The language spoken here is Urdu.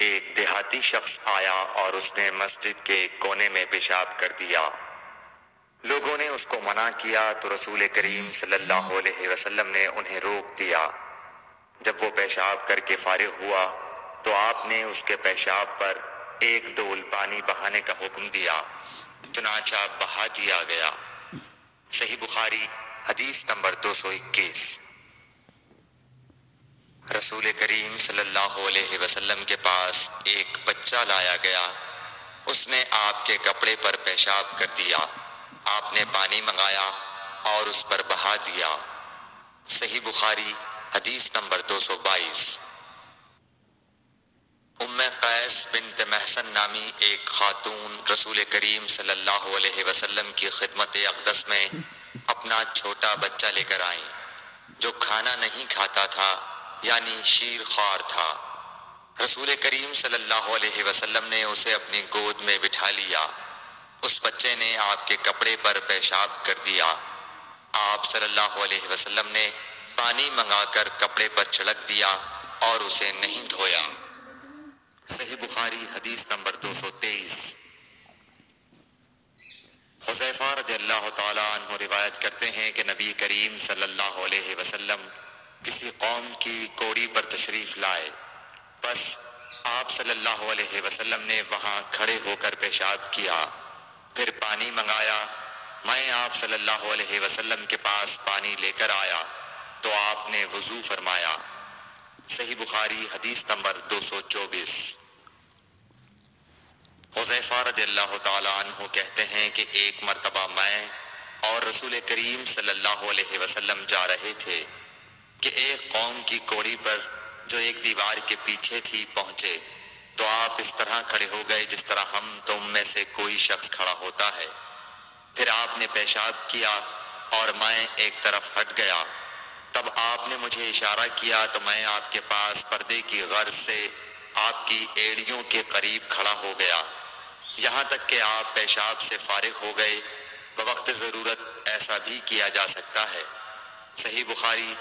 ایک دیہاتی شخص آیا اور اس نے مسجد کے ایک کونے میں پیشاب کر دیا۔ لوگوں نے اس کو منع کیا تو رسول کریم صلی اللہ علیہ وسلم نے انہیں روک دیا۔ جب وہ پیشاب کر کے فارغ ہوا تو آپ نے اس کے پیشاب پر ایک ڈول پانی بہانے کا حکم دیا، چنانچہ بہا دیا گیا۔ صحیح بخاری حدیث نمبر 221۔ رسول کریم صلی اللہ علیہ وسلم کے پاس ایک بچہ لایا گیا۔ اس نے آپ کے کپڑے پر پیشاب کر دیا۔ آپ نے پانی منگایا اور اس پر بہا دیا۔ صحیح بخاری حدیث نمبر 222۔ ام قیس بنت محصن نامی ایک خاتون رسول کریم صلی اللہ علیہ وسلم کی خدمت اقدس میں اپنا چھوٹا بچہ لے کر آئیں، جو کھانا نہیں کھاتا تھا، یعنی شیر خوار تھا۔ رسول کریم صلی اللہ علیہ وسلم نے اسے اپنی گود میں بٹھا لیا۔ اس بچے نے آپ کے کپڑے پر پیشاب کر دیا۔ آپ صلی اللہ علیہ وسلم نے پانی منگا کر کپڑے پر چھڑک دیا اور اسے نہیں دھویا۔ صحیح بخاری حدیث نمبر 223۔ حذیفہ رضی اللہ تعالیٰ عنہ روایت کرتے ہیں کہ نبی کریم صلی اللہ علیہ وسلم کسی قوم کی کوڑی پر تشریف لائے، بس آپ صلی اللہ علیہ وسلم نے وہاں کھڑے ہو کر پیشاب کیا، پھر پانی منگایا۔ میں آپ صلی اللہ علیہ وسلم کے پاس پانی لے کر آیا تو آپ نے وضو فرمایا۔ صحیح بخاری حدیث نمبر 224۔ حذیفہ رضی اللہ تعالیٰ عنہ کہتے ہیں کہ ایک مرتبہ میں اور رسول کریم صلی اللہ علیہ وسلم جا رہے تھے کہ ایک قوم کی کوڑی پر جو ایک دیوار کے پیچھے تھی پہنچے، تو آپ اس طرح کھڑے ہو گئے جس طرح ہم تم میں سے کوئی شخص کھڑا ہوتا ہے۔ پھر آپ نے پیشاب کیا اور میں ایک طرف ہٹ گیا۔ تب آپ نے مجھے اشارہ کیا تو میں آپ کے پاس پردے کی غرض سے آپ کی ایڑیوں کے قریب کھڑا ہو گیا، یہاں تک کہ آپ پیشاب سے فارغ ہو گئے۔ بوقت ضرورت ایسا بھی کیا جا سکتا ہے۔ صحیح بخاری